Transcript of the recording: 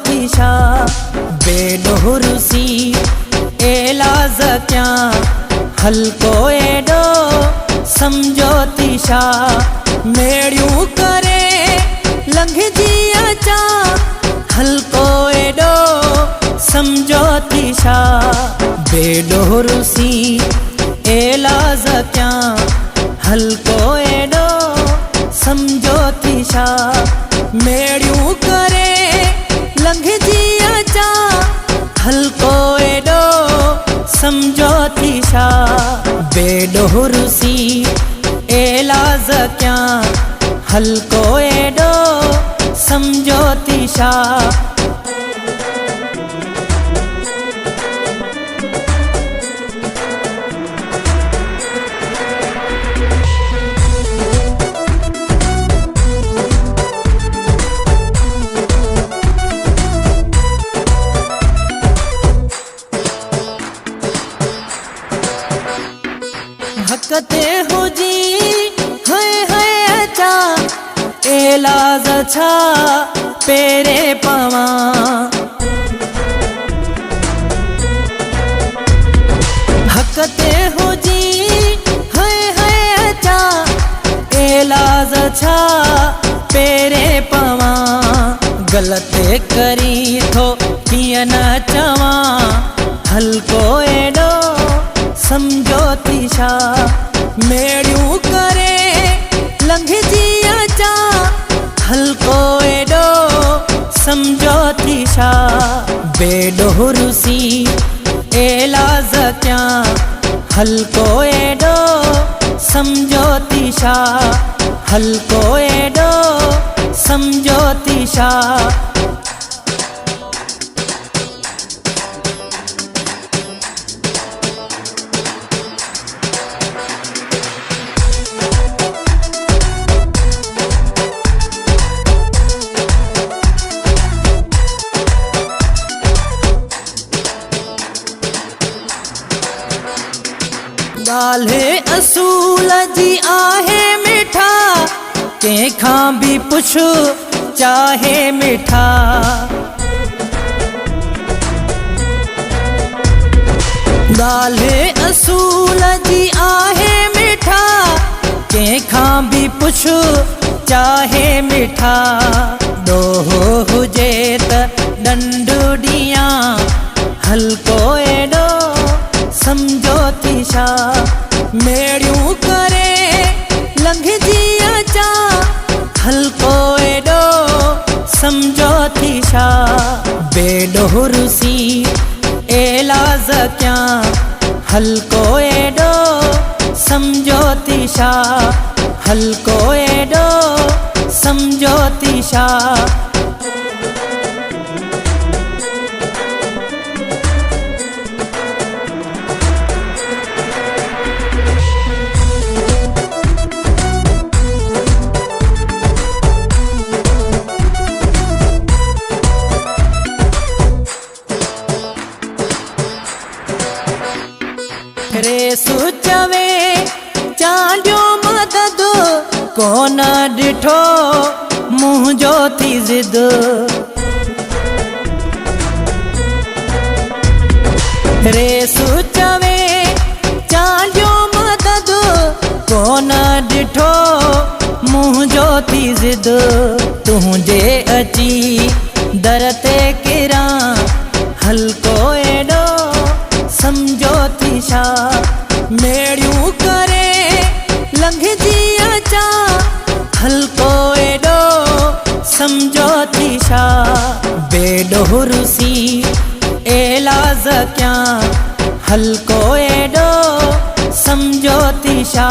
थी छा बेडोरुसी एलाज क्या हल्को एडो समझो थी छा मेड़ियूं करे लंघजी अचा हल्को एडो समझो थी छा बेडोरुसी एलाज क्या हल्को एडो समझो थी छा मेड़ियूं करे लंघजी अचा हल्को एडो समझो थी छा बेडोरुसी एलाज क्या हल्को एडो समझो थी छा हकते हुजी है अचा एलाज छा पेरे पवा हकते हुजी है अचा एलाज छा पेरे पवा गलते करी थो किया न चवा हल्को एडो समझो थी छा मेड़ियूं करे लंघजी अचा हल्को एडो समझो थी छा बेडोरुसी एलाज क्या हल्को एडो समझो थी छा हल्को एडो समझो थी छा ॻाल्हि असूल जी आहे मिठा कंहिंखां बि पुछ चाहे मिठा ॻाल्हि असूल जी आहे मिठा कंहिंखां बि पुछ चाहे मिठा ॾोहो हुजे त ॾंडु ॾियां हल्को एडो समझो थी छा मेड़ियूं करे लंघजी अचा हल्को एडो समझो थी छा बेडोरुसी एलाज क्या हल्को एडो समझो थी छा हल्को एडो समझो थी छा रे सुचवे चांडियो मदद कोन ॾिठो मुंहिंजो थी ज़िद रे सुचवे चांडियो मदद कोन ॾिठो मुंहिंजो थी ज़िद तुंहिंजे अची दर ते किरां हल्को एडो समझो थी छा मेड़ियूं करे लंघजी अचा हल्को एडो समझो थी छा बेडोरुसी एलाज क्या हल्को एडो समझो थी छा